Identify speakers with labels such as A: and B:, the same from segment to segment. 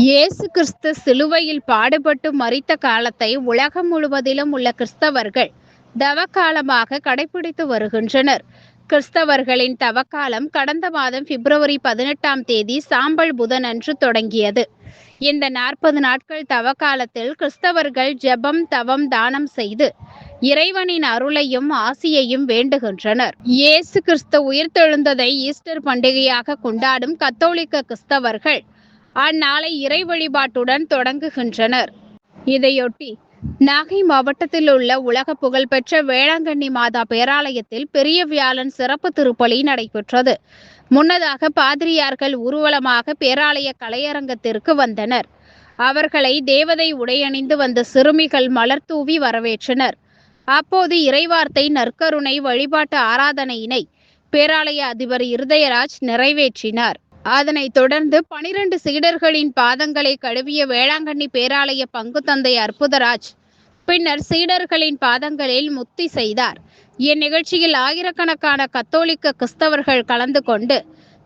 A: இயேசு கிறிஸ்து சிலுவையில் பாடுபட்டு மரித்த காலத்தை உலகம் முழுவதிலும் உள்ள கிறிஸ்தவர்கள் தவக்காலமாக கடைபிடித்து வருகின்றனர். கிறிஸ்தவர்களின் தவக்காலம் கடந்த மாதம் பிப்ரவரி 18ஆம் தேதி சாம்பல் புதன் அன்று தொடங்கியது. இந்த 40 நாட்கள் தவக்காலத்தில் கிறிஸ்தவர்கள் ஜெபம், தவம், தானம் செய்து இறைவனின் அருளையும் ஆசியையும் வேண்டுகின்றனர். இயேசு கிறிஸ்து உயிர்த்தெழுந்ததை ஈஸ்டர் பண்டிகையாக கொண்டாடும் கத்தோலிக்க கிறிஸ்தவர்கள் அந்நாளை இறை வழிபாட்டுடன் தொடங்குகின்றனர். இதையொட்டி நாகை மாவட்டத்தில் உள்ள உலக புகழ்பெற்ற வேளாங்கண்ணி மாதா பேராலயத்தில் பெரிய வியாழன் சிறப்பு திருப்பலி நடைபெற்றது. முன்னதாக பாதிரியார்கள் ஊர்வலமாக பேராலய கலையரங்கத்திற்கு வந்தனர். அவர்களை தேவதை உடையணிந்து வந்த சிறுமிகள் மலர் தூவி வரவேற்றனர். அப்போது இறைவார்த்தை நற்கருணை வழிபாட்டு ஆராதனையினை பேராலய அதிபர் இருதயராஜ் நிறைவேற்றினார். அதனைத் தொடர்ந்து 12 சீடர்களின் பாதங்களை கழுவிய வேளாங்கண்ணி பேராலய பங்கு தந்தை அற்புதராஜ் பின்னர் சீடர்களின் பாதங்களில் முத்தி செய்தார். இந்நிகழ்ச்சியில் ஆயிரக்கணக்கான கத்தோலிக்க கிறிஸ்தவர்கள் கலந்து கொண்டு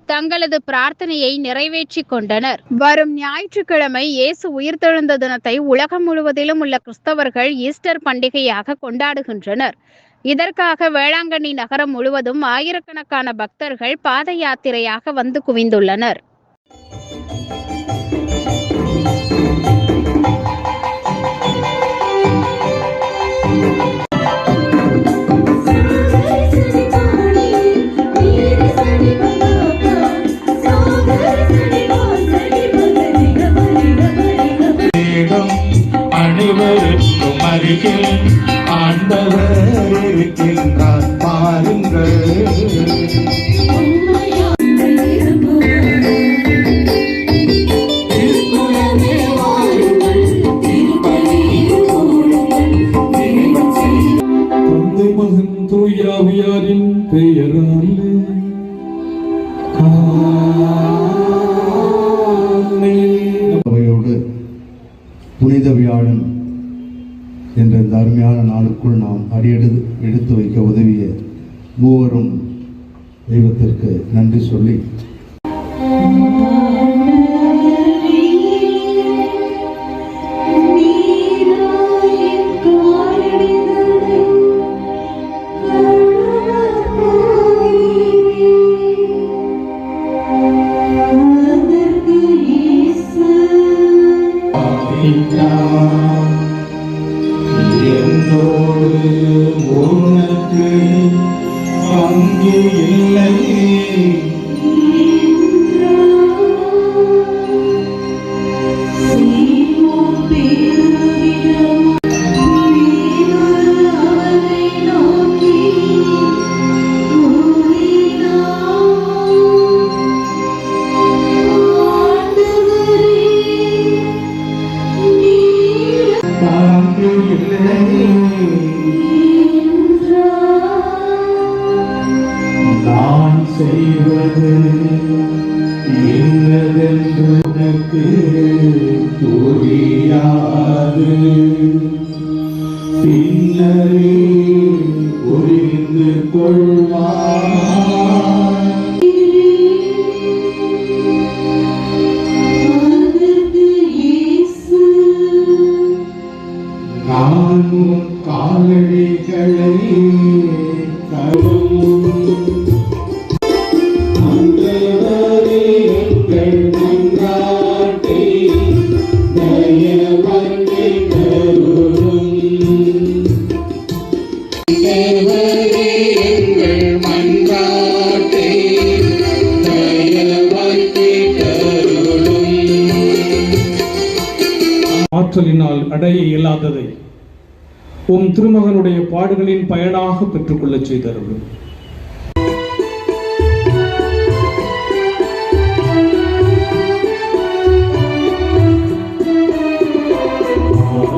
A: தங்களது பிரார்த்தனையை நிறைவேற்றி கொண்டனர். வரும் ஞாயிற்றுக்கிழமை இயேசு உயிர்த்தெழுந்த தினத்தை உலகம் முழுவதிலும் உள்ள கிறிஸ்தவர்கள் ஈஸ்டர் பண்டிகையாக கொண்டாடுகின்றனர். இதற்காக வேளாங்கண்ணி நகரம் முழுவதும் ஆயிரக்கணக்கான பக்தர்கள் பாத யாத்திரையாக வந்து குவிந்துள்ளனர்.
B: அனைவருக்கும் அருகில் ஆண்டவர் இருக்கின்றார் பாருங்கள். தந்தை மகன் தூய ஆவியாரின் பெயராலே அவையோடு புனித வியாழன் என்ற இந்த அருமையான நாளுக்குள் நாம் எடுத்து வைக்க உதவிய மூவரும் தெய்வத்திற்கு நன்றி சொல்லி உனக்கு பங்கு இல்லை நான் செய்வது என்னதென்று உனக்கு புரியாது, பின்னரே புரிந்து கொள்வாய். நான் உன் காலடிகளை ஆற்றலினால் அடைய இயலாததை உம் திருமகனுடைய பாடுகளின் பயனாக பெற்றுக்கொள்ள செய்தருளும்.